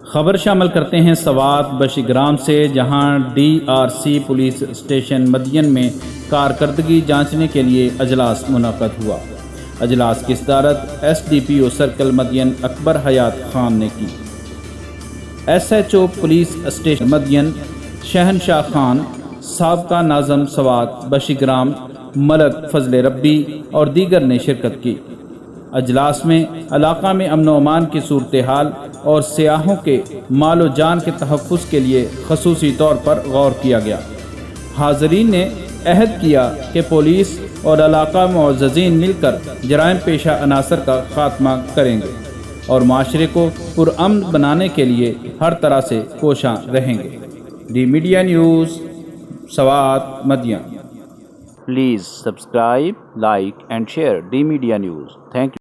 خبر شامل کرتے ہیں سوات بشیگرام سے، جہاں DRC پولیس اسٹیشن مدین میں کارکردگی جانچنے کے لیے اجلاس منعقد ہوا۔ اجلاس کی صدارت SDPO سرکل مدین اکبر حیات خان نے کی۔ SHO پولیس اسٹیشن مدین شہنشاہ خان، سابقہ ناظم سوات بشیگرام ملک فضل ربی اور دیگر نے شرکت کی۔ اجلاس میں علاقہ میں امن و امان کی صورتحال اور سیاحوں کے مال و جان کے تحفظ کے لیے خصوصی طور پر غور کیا گیا۔ حاضرین نے عہد کیا کہ پولیس اور علاقہ معززین مل کر جرائم پیشہ عناصر کا خاتمہ کریں گے اور معاشرے کو پرامن بنانے کے لیے ہر طرح سے کوشاں رہیں گے۔ دی میڈیا نیوز سوات مدین۔ Please subscribe, like and share the media news. Thank you.